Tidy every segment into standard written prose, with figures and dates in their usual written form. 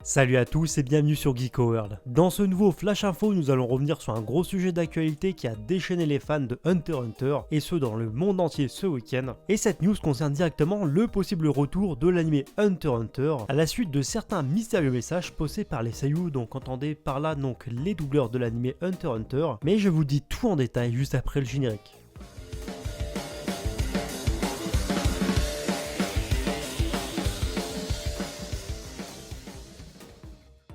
Salut à tous et bienvenue sur Geek World. Dans ce nouveau Flash Info, nous allons revenir sur un gros sujet d'actualité qui a déchaîné les fans de Hunter x Hunter, et ce dans le monde entier ce week-end. Et cette news concerne directement le possible retour de l'anime Hunter x Hunter, à la suite de certains mystérieux messages postés par les seiyuu, donc entendez par là donc les doubleurs de l'anime Hunter x Hunter, mais je vous dis tout en détail juste après le générique.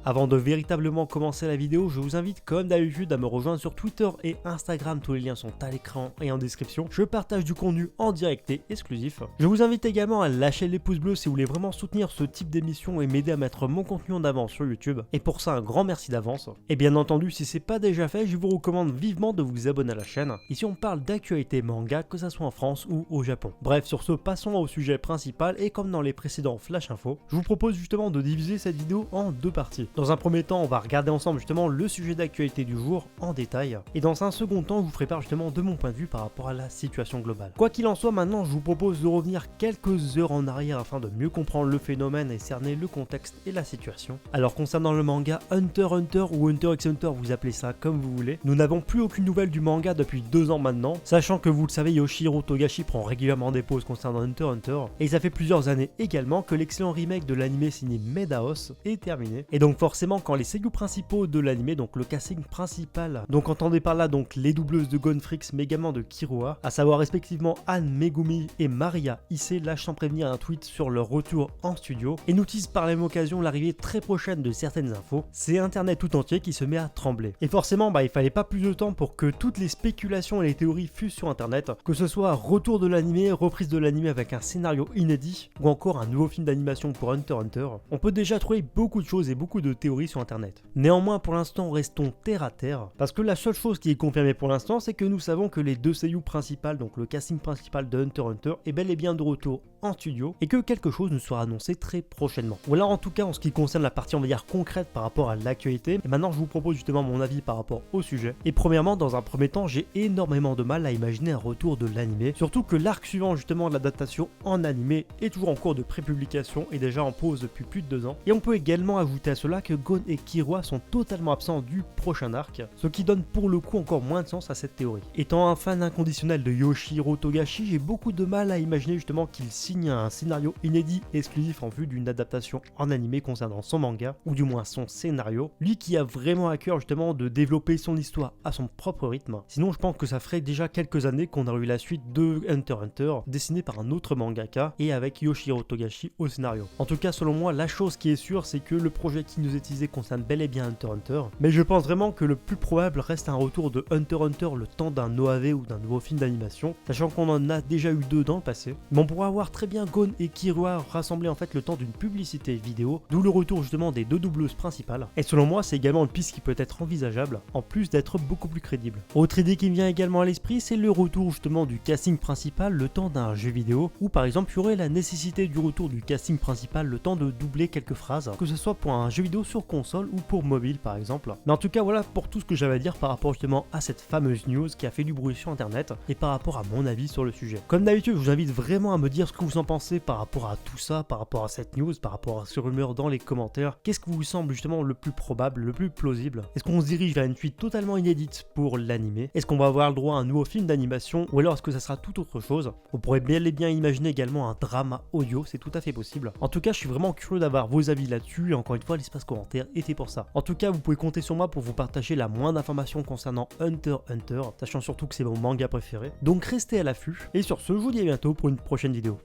Avant de véritablement commencer la vidéo, je vous invite comme d'habitude à me rejoindre sur Twitter et Instagram, tous les liens sont à l'écran et en description. Je partage du contenu en direct et exclusif. Je vous invite également à lâcher les pouces bleus si vous voulez vraiment soutenir ce type d'émission et m'aider à mettre mon contenu en avant sur YouTube. Et pour ça, un grand merci d'avance. Et bien entendu, si c'est pas déjà fait, je vous recommande vivement de vous abonner à la chaîne. Ici on parle d'actualité manga, que ça soit en France ou au Japon. Bref, sur ce, passons au sujet principal et comme dans les précédents Flash Info, je vous propose justement de diviser cette vidéo en deux parties. Dans un premier temps, on va regarder ensemble justement le sujet d'actualité du jour en détail. Et dans un second temps, je vous ferai part justement de mon point de vue par rapport à la situation globale. Quoi qu'il en soit, maintenant, je vous propose de revenir quelques heures en arrière afin de mieux comprendre le phénomène et cerner le contexte et la situation. Alors concernant le manga Hunter x Hunter ou Hunter x Hunter, vous appelez ça comme vous voulez, nous n'avons plus aucune nouvelle du manga depuis 2 ans maintenant, sachant que vous le savez, Yoshihiro Togashi prend régulièrement des pauses concernant Hunter x Hunter, et ça fait plusieurs années également que l'excellent remake de l'anime signé Madhouse est terminé, et donc forcément quand les seiyuu principaux de l'anime, donc le casting principal, donc entendez par là donc les doubleuses de Gonfrix mais également de Killua, à savoir respectivement Anne Megumi et Maria Issei, lâchent sans prévenir un tweet sur leur retour en studio et nous tease par la même occasion l'arrivée très prochaine de certaines infos. C'est internet tout entier qui se met à trembler. Et forcément il fallait pas plus de temps pour que toutes les spéculations et les théories fusent sur internet, que ce soit retour de l'anime, reprise de l'anime avec un scénario inédit ou encore un nouveau film d'animation pour Hunter x Hunter. On peut déjà trouver beaucoup de choses et beaucoup de théories sur internet. Néanmoins, pour l'instant, restons terre à terre, parce que la seule chose qui est confirmée pour l'instant, c'est que nous savons que les deux seiyuu principales, donc le casting principal de Hunter x Hunter, est bel et bien de retour en studio, et que quelque chose nous sera annoncé très prochainement. Voilà en tout cas en ce qui concerne la partie on va dire concrète par rapport à l'actualité, et maintenant je vous propose justement mon avis par rapport au sujet. Et premièrement, dans un premier temps, j'ai énormément de mal à imaginer un retour de l'anime, surtout que l'arc suivant justement de l'adaptation en anime est toujours en cours de pré-publication et déjà en pause depuis plus de 2 ans. Et on peut également ajouter à cela que Gon et Killua sont totalement absents du prochain arc, ce qui donne pour le coup encore moins de sens à cette théorie. Étant un fan inconditionnel de Yoshihiro Togashi, j'ai beaucoup de mal à imaginer justement qu'il signe un scénario inédit exclusif en vue d'une adaptation en animé concernant son manga, ou du moins son scénario, lui qui a vraiment à cœur justement de développer son histoire à son propre rythme. Sinon je pense que ça ferait déjà quelques années qu'on aurait eu la suite de Hunter x Hunter, dessinée par un autre mangaka et avec Yoshihiro Togashi au scénario. En tout cas selon moi, la chose qui est sûre, c'est que le projet qui nous est teasé concerne bel et bien Hunter x Hunter, mais je pense vraiment que le plus probable reste un retour de Hunter x Hunter le temps d'un OAV ou d'un nouveau film d'animation, sachant qu'on en a déjà eu 2 dans le passé. Mais on pourra avoir très bien Gon et Killua rassembler en fait le temps d'une publicité vidéo, d'où le retour justement des 2 doubleuses principales, et selon moi c'est également une piste qui peut être envisageable, en plus d'être beaucoup plus crédible. Autre idée qui me vient également à l'esprit, c'est le retour justement du casting principal le temps d'un jeu vidéo, où par exemple il y aurait la nécessité du retour du casting principal le temps de doubler quelques phrases, que ce soit pour un jeu vidéo sur console ou pour mobile par exemple. Mais en tout cas voilà pour tout ce que j'avais à dire par rapport justement à cette fameuse news qui a fait du bruit sur internet et par rapport à mon avis sur le sujet. Comme d'habitude, je vous invite vraiment à me dire ce que vous en pensez par rapport à tout ça, par rapport à cette news, par rapport à ce rumeur dans les commentaires. Qu'est-ce qui vous semble justement le plus probable, le plus plausible? Est-ce qu'on se dirige vers une suite totalement inédite pour l'anime? Est-ce qu'on va avoir le droit à un nouveau film d'animation ou alors est-ce que ça sera tout autre chose? On pourrait bel et bien imaginer également un drama audio, c'est tout à fait possible. En tout cas, je suis vraiment curieux d'avoir vos avis là-dessus et encore une fois, l'espace commentaire était pour ça. En tout cas, vous pouvez compter sur moi pour vous partager la moindre information concernant Hunter x Hunter, sachant surtout que c'est mon manga préféré. Donc restez à l'affût, et sur ce, je vous dis à bientôt pour une prochaine vidéo.